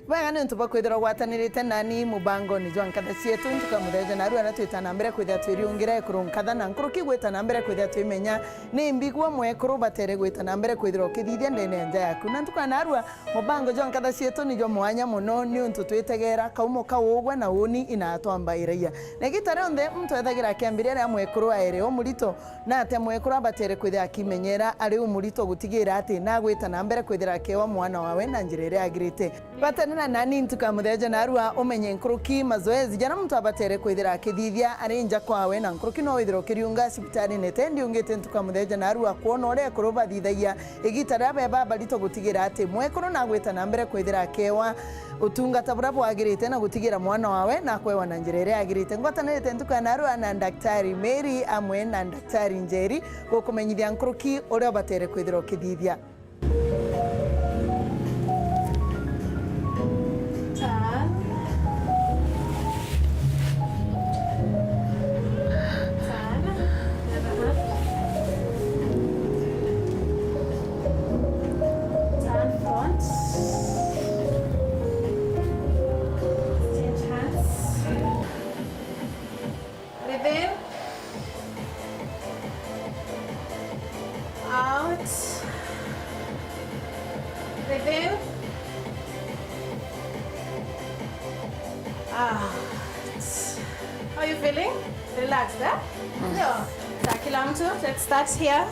Bwana ntuba kwithira gwatanirite nani mubango ni Nkatha Cietu ntuka mutheja na ruara twitana mbere kwithira twiriungira Ekuru Nkatha na Nkuru kigwitana mbere kwithira twimenya ni mbigwa mwekuru batere gwitana mbere kwithira kithithia ndene nja yaku na ntuka na ruara mubango Nkatha Cietu ni jo mwanya muno ni untu twitegera kaumo kaugwe na uni inatwamba iraia na gitare onde mtu ethagira kiambiria ya mwekuru aere o murito na ate mwekuru abatere kwithira kimenyera ari umurito gutigira ati na gwitana mbere kwithira kewa mwana wawe na njirere agirite batana nani ntuka mutheja na arua umenye Nkuruki mazoezi jana mtu abatere kwithira kithithia ari nja kwawe na Nkuruki no withira kiriunga sipitari netendi ungite ntuka mutheja na arua kuona ore Ekuru bathithagia igitara beba balito gutigira ati mwekuru na gwita na mbere kwithira kewa utungata bura bwagirite na gutigira mwana wawe na kwewa na njirere agirite ngwatanirite ntuka na arua na daktari Mary amwe na daktari Njeri gukumenyithia Nkuruki ore batere kwithira kithithia. How are you feeling? Relaxed, eh? Yeah. Let's start here.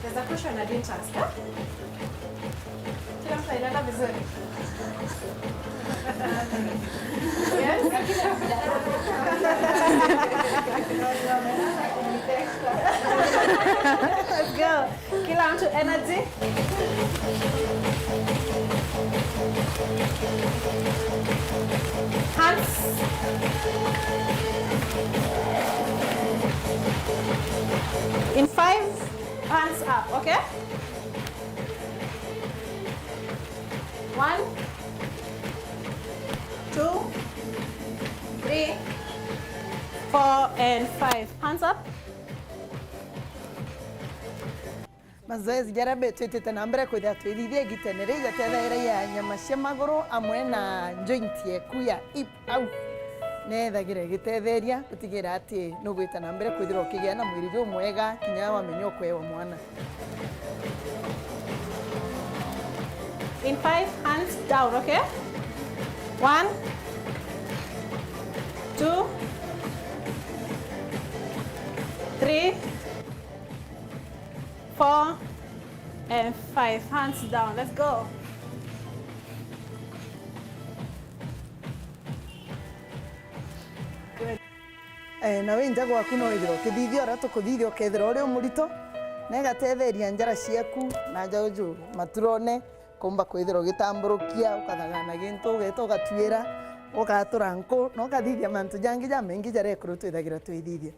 There's a question I didn't ask, eh? Kila mtu anaenda vizuri. Yes? Let's go. Kila mtu energy. Hands. In 5, hands up, okay? 1, 2, 3, 4, and 5. Hands up. Mazoezi jarabe twitite na mbere kwithia twithithie gitenere igatethaira ya nyama cia maguru amwe na joint yeku ya hip au nethagira gitetheria gutigira ati no gwita na mbere kwithira ukigia na mwiri jo mwega kinya wamenya kwewa mwana. In 5, hands down, okay? 1, 2, 3, 4, and 5. Hands down. Let's go. Good. Na wenja gwaku no withira ukithithia ora tukuthithia ukethira uri umurito na igatetheria njara ciaku na njauju maturone kumba kwithira ugitamburukia ukathagana gintu ugeto ugatuira ugatura nku no kathithia mantu jangi ja mengi jare Ekuru twithagira twithithia.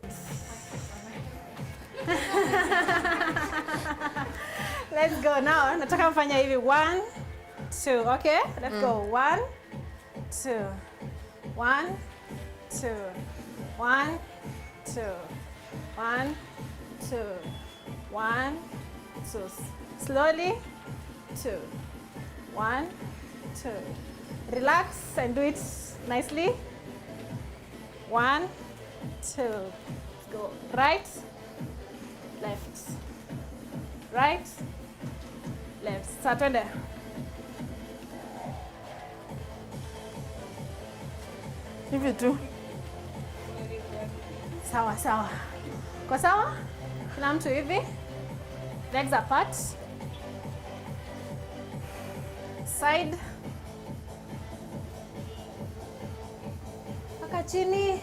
Let's go now. Nataka mfanya hivi 1, 2, okay? Let's go. 1, 2, 1, 2, 1, 2, 1, 2, 1, 2. Slowly. 2, 1, 2. Relax and do it nicely. 1, 2. Let's go. Right, left, right, left. Start on there. Hivi tu. Sawa, sawa. Kwa sawa? Kila mtu hivi. Legs apart. Side. Paka chini.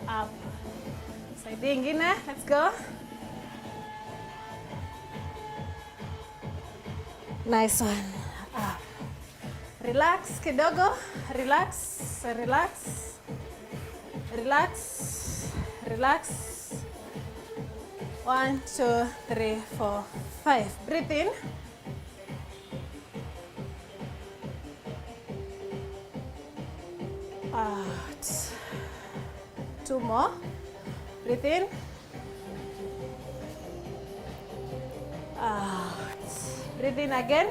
Up. Side ingine. Let's go. Nice one. Up. Relax kidogo. Relax. Relax. Relax. Relax. 1, 2, 3, 4, 5. Breathe in. Out. 2 more. Breathe in. Out. Breathe in again.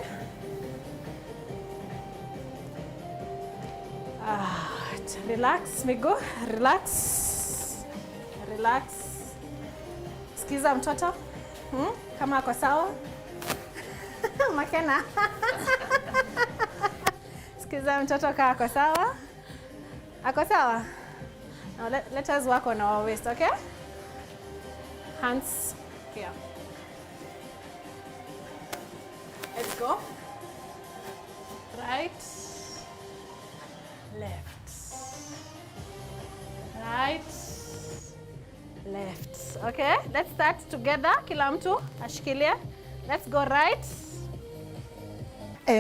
Out. Relax, miguu. Relax. Relax. Sikiza mtoto. Kama ako sawa. Makena. Sikiza mtoto kama ako sawa. Ako sawa? Now let us work on our waist, okay? Hands here. Let's go. Right, left. Right, left. Okay, let's start together. Kila mtu ashikilie. Let's go right.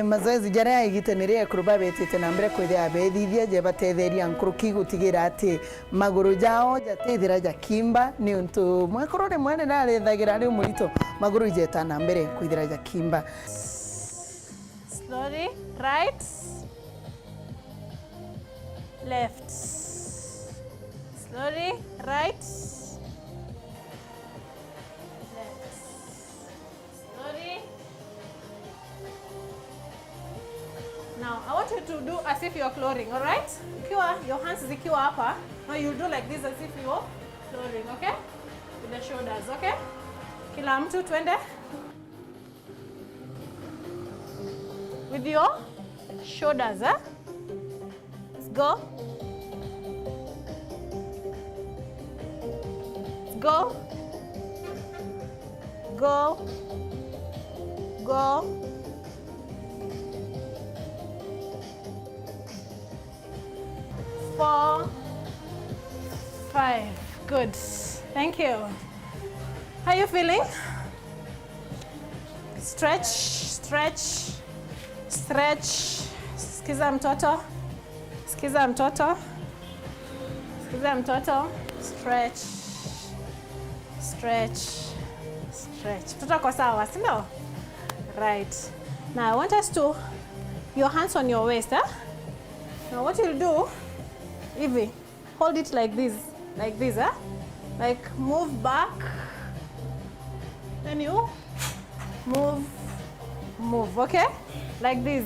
Mazoezi jaria igitenere Ekuru babetete na mbere kwithia abethithia je batetheria nkuruki gutigira ati maguru jao jateithira jakimba ni untu mwekuru ni mwene na rethagira ri murito maguru jeta na mbere kwithira jakimba. Slowly, right, left. Slowly, right, left. Slowly. Now, I want you to do as if you're cloring, all right? Your hands zikiwa hapa. Now you do like this as if you're cloring, okay? With the shoulders, okay? Kila mtu twende. With your shoulders, eh? Let's go. Go. Go. Go. Four, 5. Good. Thank you. How are you feeling? Stretch, stretch, stretch. Sikiza mtoto. Sikiza mtoto. Sikiza mtoto. Stretch, stretch, stretch. Mtoto kwa sawa, si ndio? Right. Now I want us to, your hands on your waist, eh? Now what you'll do, Evie, hold it like this, eh? Like move back, then you move, okay? Like this.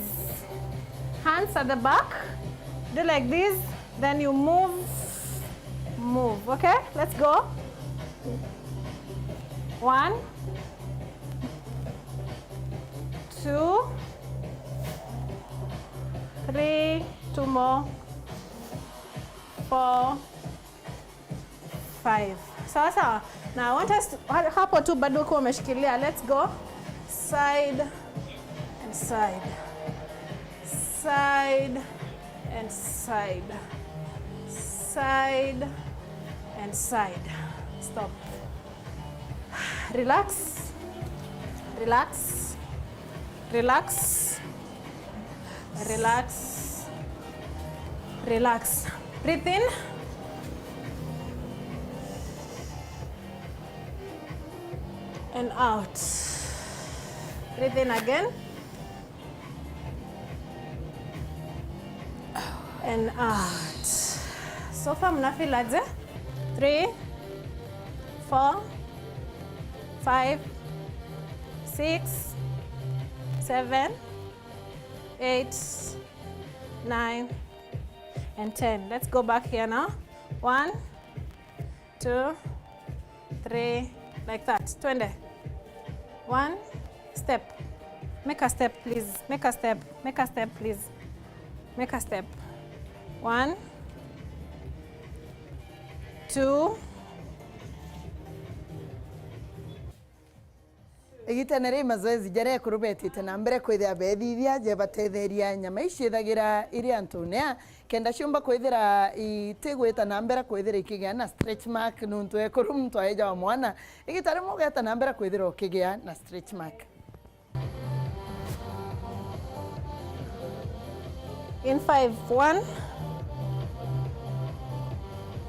Hands at the back, do like this, then you move, okay? Let's go. 1, 2, 3, 2 more. 4, 5. Sawa sawa. Now I want us to, hapo tu bado uko umeshikilia. Let's go. Side and side. Side and side. Side and side. Stop. Relax. Relax. Relax. Relax. Relax. Breathe in. And out. Breathe in again. And out. So far, mna feel aje? 3, 4, 5, 6, 7, 8, 9, and 10. Let's go back here now. 1, 2, 3, like that. 20. 1 step. Make a step, please. Make a step. Make a step, please. Make a step. 1, 2. Igitenere mazoezi jaria Ekuru betete na mbere kwithia bethithia je batetheria nyama icithagira iria ntunea kenda ciumba kwithira itigwita na mbere kwithira ikigia na stretch mark nuntu Ekuru mtu aeja wa mwana igitare mugeta na mbere kwithira ukigia na stretch mark. In 5, 1,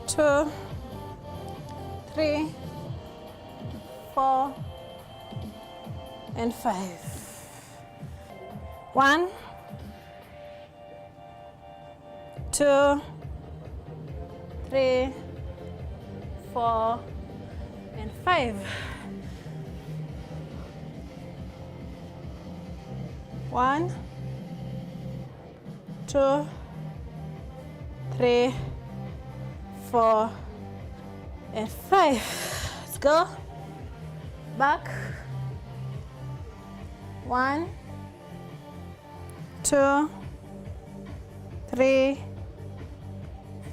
2, 3, 4, and 5. 1, 2, 3, 4, and 5. 1, 2, 3, 4, and 5. Let's go. Back. 1, 2, 3,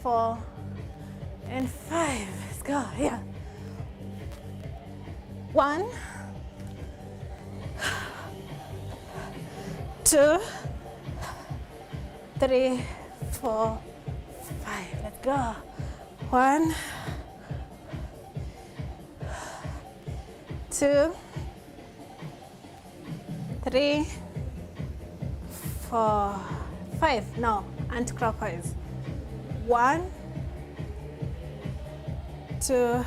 4, and 5. Let's go. Here. 1, 2, 3, 4, 5. Let's go. 1, 2, 3, 4, 5. Now, anti-clockwise. 1, 2,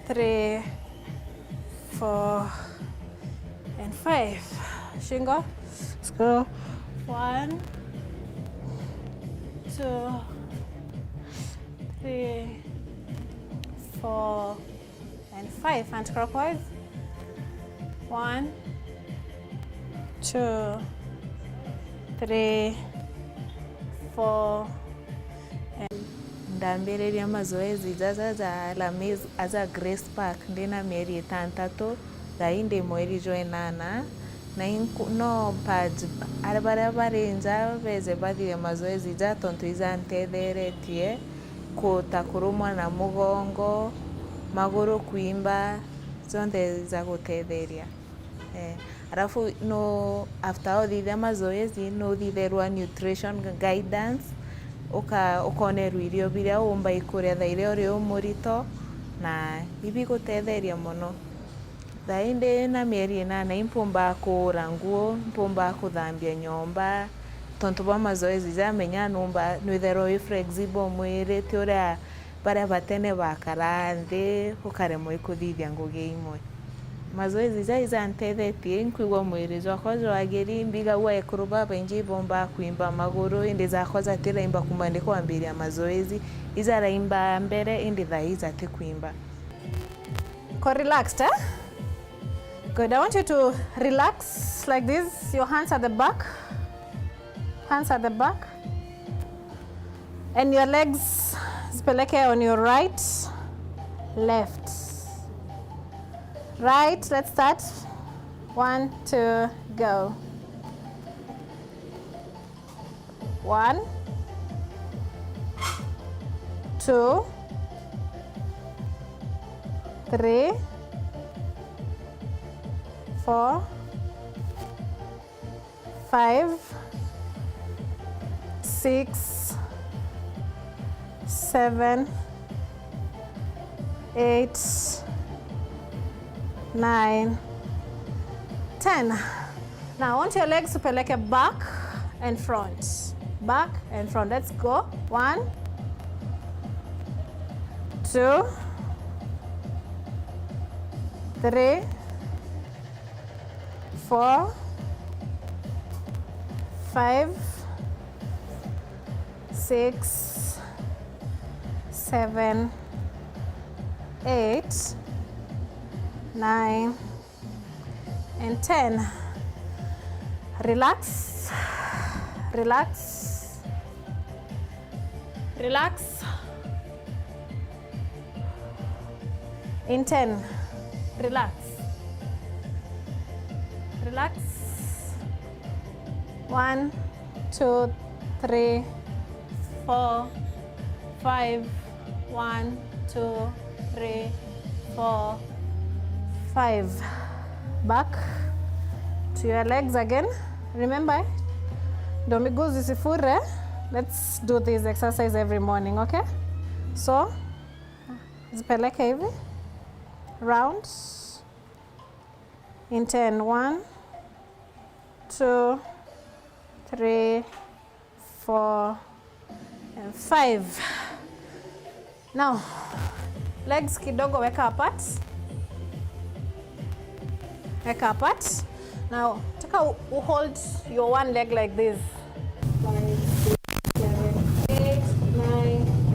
3, 4, and 5. Shingo. Let's go. 1, 2, 3, 4, and 5. Anti-clockwise. 1, 2, 3, 4, and ndambĩrĩria mazoezi jaja ja Lamis aza Grace Park ndina mĩeri 6 thaĩ ndĩ mweri 8 na no page arĩa barenja beze bathire mazoezi ja tontu izantetheretie kũta kũrũmwa na mũgongo magũrũ kuimba zonthe za gũtetheria alafu no after ũthithia mazoezi no ũthitherwa nutrition guidance ũkonerwa irio biria ũmba ikũrĩa thaa iria ũrĩ ũmũrito na ibi gũtetheria mũno. Thaa ndĩ na mĩeri 8 impũmba kũra nguo, impũmba kũthambia nyomba tontu bwa mazoezi jamenya numba nwitherwa wĩ flexible mwĩrĩ ti ũrĩa baria batene bakara nthĩ ũkaremwo ĩkũthithia ngũgĩ imwe. Mazoezi izantethetie nkuigua mwĩrĩ jwakwa jwagĩri mbigagua Ekuru babaingi ibomba kuimba magũrũ indi zakwa zatiraimba kuma ndi kwambĩrĩria mazoezi izaraimba mbere indi thaa izati kuimba. Ko relaxed, eh? Good. I want you to relax like this. Your hands at the back. Hands at the back. And your legs zipeleke on your right, left. Right, let's start. 1, 2, go. 1, 2, 3, 4, 5, 6, 7, 8, 9, 10. Now I want your legs to peleke back and front. Back and front. Let's go. 1, 2, 3, 4, 5, 6, 7, 8, 9, and 10. Relax, relax, relax. In 10, relax, relax. 1, 2, 3, 4, 5. 1, 2, 3, 4, 5. Back to your legs again. Remember, ndo miguu zisifure. Let's do this exercise every morning, okay? So, zipeleke hivi. Round. In 10. 1, 2, 3, 4, and 5. Now, legs kidogo weka apart. Weka apart. Now, taka hold your one leg like this. 5, 6, 7, 8, 9,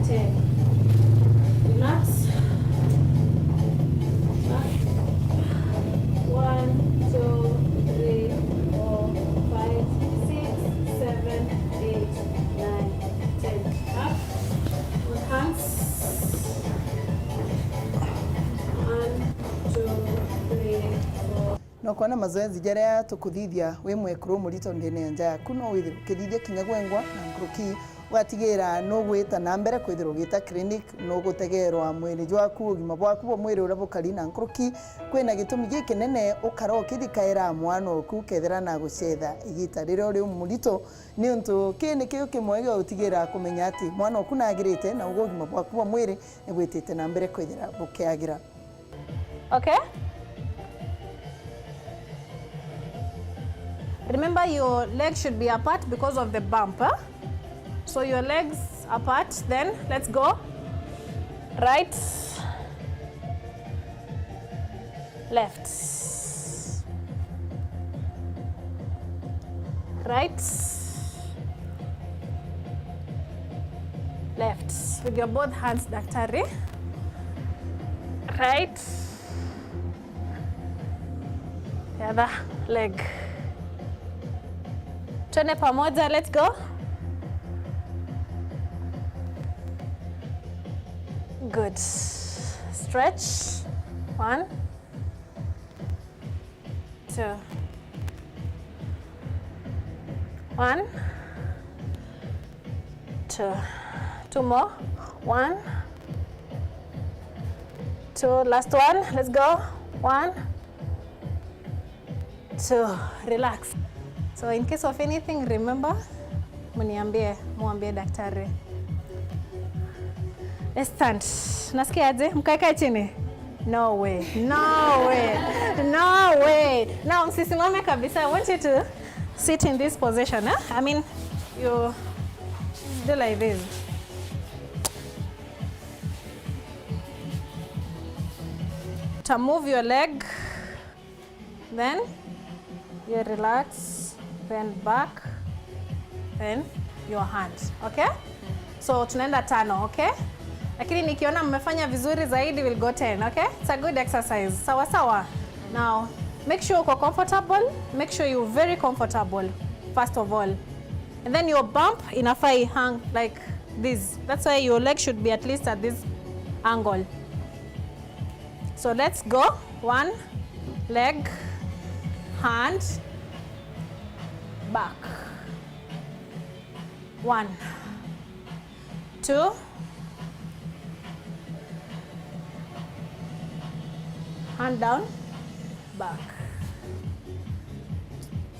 no kona mazoezi jaria tukuthithia wi mwekuru murito ndene nja yaku no withira ukithithia kinya gwengwa na nguruki watigira no gwita na mbere kwithira ugita clinic no gutegerwa mwiri jwaku ugima bwaku bwa mwiri uria bukari na nguruki kwina gitumi gikinene ukara ukithikaira mwana oku kethira na gucetha igita riria uri murito ni untu kini kio kimwe gio utigira kumenya ati mwana oku nagirite na ugima bwaku bwa mwiri ni gwitite na mbere kwithira bukiagira. Okay? Remember, your legs should be apart because of the bump. Huh? So your legs apart, then let's go. Right, left, right, left. With your both hands, daktari. Right, the other leg. Twende pamoja, let's go. Good. Stretch. 1, 2. 1, 2. 2 more. 1, 2. Last one. Let's go. 1, 2. Relax. So in case of anything, remember, muambie daktari. Let's stand. Nasikia aje? Mkae chini. No way. No way. No way. Now msisimame kabisa. I want you to sit in this position. I mean, you do like this. To move your leg, then you relax, then back, then your hands. Okay? So tunaenda 5, okay? Lakini nikiona mmefanya vizuri zaidi, we'll go 10, okay? It's a good exercise. Sawa sawa. Now, make sure you're comfortable. Make sure you're very comfortable, first of all. And then your bump inafai hang like this. That's why your leg should be at least at this angle. So let's go. 1 leg, hand, back. 1, 2, hand down, back.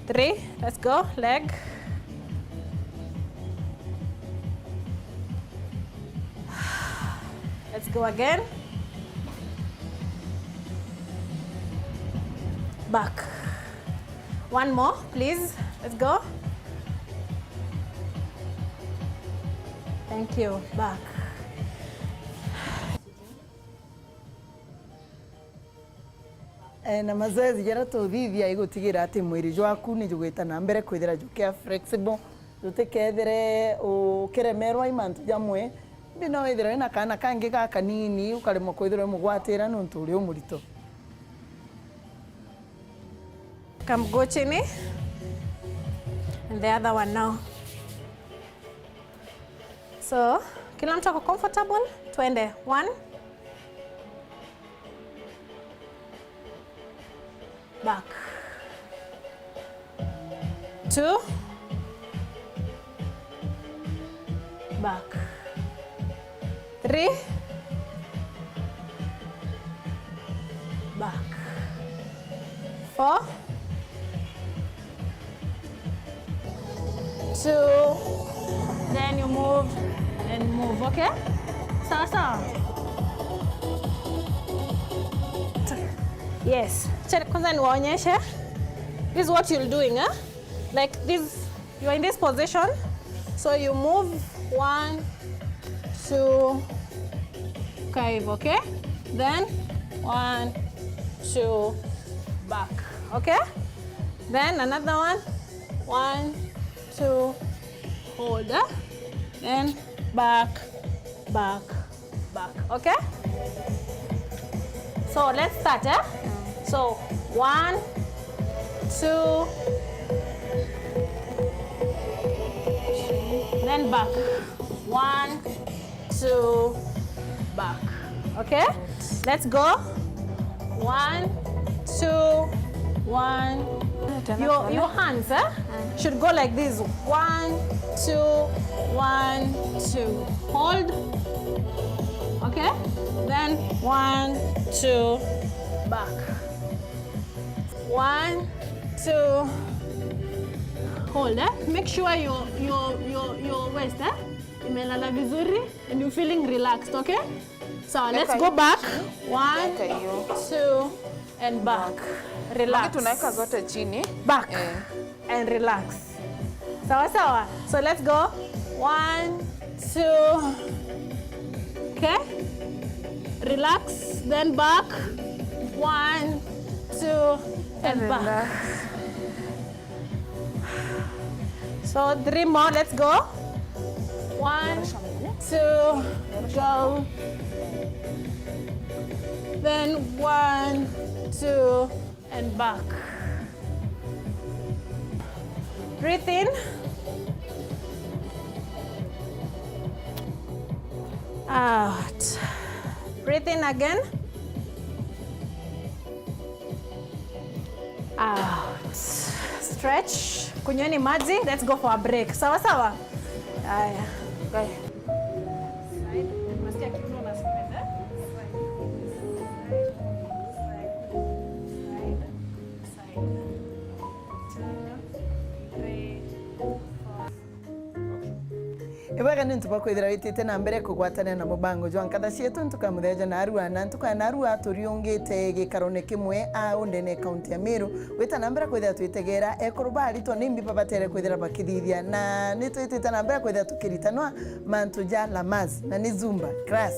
3, let's go, leg. Let's go again. Back. 1 more, please. Let's go. Thank you. Back. Na mazoezi jara tuthithia igutigira ati mwiri jwaku ni jugwita na mbere kwithira jukia flexible jutikethere ukiremerwa imantu jamwe bino withira ina kana kangi gaka nini ukaremo kwithira mugwatira nuntu uri umurito. Come go chini. And the other one now. So, kila mtu ako comfortable. Twende. 1. Back. 2. Back. 3. Back. 4. 2. Then you move and move, okay? Sawa. Yes. Kwanza niwaonyeshe. This is what you're doing, eh? Like this, you're in this position. So you move 1, 2, kind, okay? Then 1, 2, back, okay? Then another one. 1, 2, hold, then back, back, back, okay? So let's start, So 1, 2, then back. 1, 2, back. Okay? Let's go. 1, 2, 1. Your hands should go like this. 1, 2, 1, 2. Hold. Okay? Then 1, 2, back. 1, 2. Hold. Make sure your waist imelala vizuri and you're feeling relaxed. Okay? So let's go back. 1, 2, and back. Relax. Tunaweka zote chini. Back and relax. Sawa sawa. So let's go. 1, 2. Okay. Relax. Then back. 1, 2, and back. So 3 more. Let's go. 1, 2, go. Then 1, 2, and back. Breathe in. Out. Breathe in again. Out. Stretch. Kunyweni maji. Let's go for a break. Sawa sawa. Haya. Okay. Ibaga nintu bakwithira witite na mbere kugwatana na mubango jwa Nkatha Cietu ntukamutheja na arua na ntukanarua turiungite gikarone kimwe a undene kaunti ya Meru wita na mbere kwithira twitegera Ekuru barito nimbi babatere kwithira bakithithia na nitwitite na mbere kwithira tukiritanwa mantuja lamaz na ni zumba class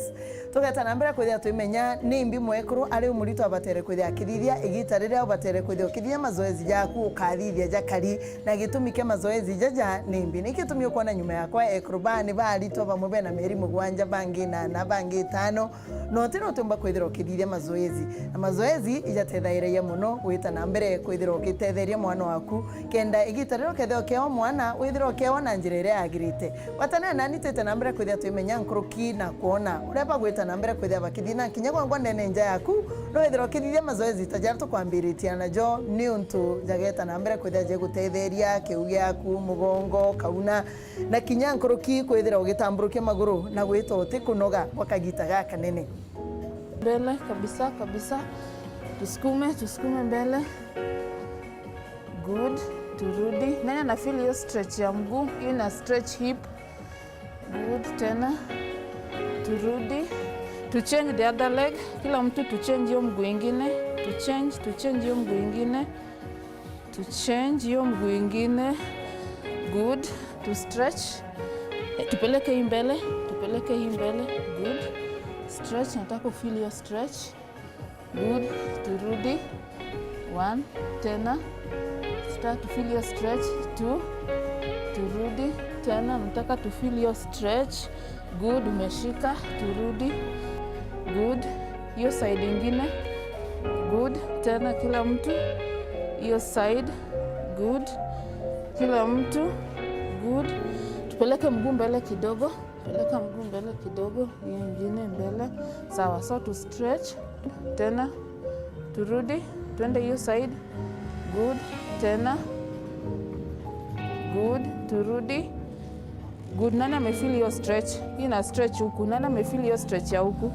tugeta na mbere kwithira twimenya nimbi mwekuru ari umurito abatere kwithira akithithia igita riria abatere kwithira ukithithia mazoezi yaku ukathithia jakari na gitumike mazoezi jaja nimbi nikitumio kuona nyuma yakwa Ekuru bani barito bamwe bena meri mugwanja bangi na bangi 5 no tino tumba kwithira ukithithia mazoezi na mazoezi ijatethaire muno wita na mbere kwithira ukitetheria mwana waku kenda igita riro ketheo keo mwana withira keo na njira iria agirite watana na nitete na mbere kwithira twimenya nkuruki na kuona ureba gwita na mbere kwithira bakithina kinya kwa ndene nja yaku no withira ukithithia mazoezi tajara tukwambiritia na jo ni untu jageta na mbere kwithira je gutetheria kiugi yaku mugongo kauna na kinya nkuruki kwithira ugitamburukia maguru na gwita uti kunoga wakagita gaka nene mbele kabisa kabisa, tusukume mbele. Good, turudi. Nani ana feel hiyo stretch ya mguu? Hii na stretch hip. Good, tena turudi. To change the other leg. Kila mtu to change hiyo mguu ingine. To change hiyo mguu ingine. To change hiyo mguu ingine. Good, to stretch. Tupeleke hii mbele. Good. Stretch, nataka feel your stretch. Good, turudi. 1, tena. Start to feel your stretch. 2, turudi. Tena, nataka to feel your stretch. Good, umeshika, turudi. Good, hiyo side ingine. Good, tena kila mtu. Hiyo side. Good, kila mtu. Good. Tupeleke mguu mbele kidogo. Hiyo ingine mbele. Sawa, so to stretch. Tena, turudi. Twende hiyo side. Good, tena. Good, turudi. Good, nani amefeel hiyo stretch? Hii na stretch huku. Nani amefeel hiyo stretch ya huku?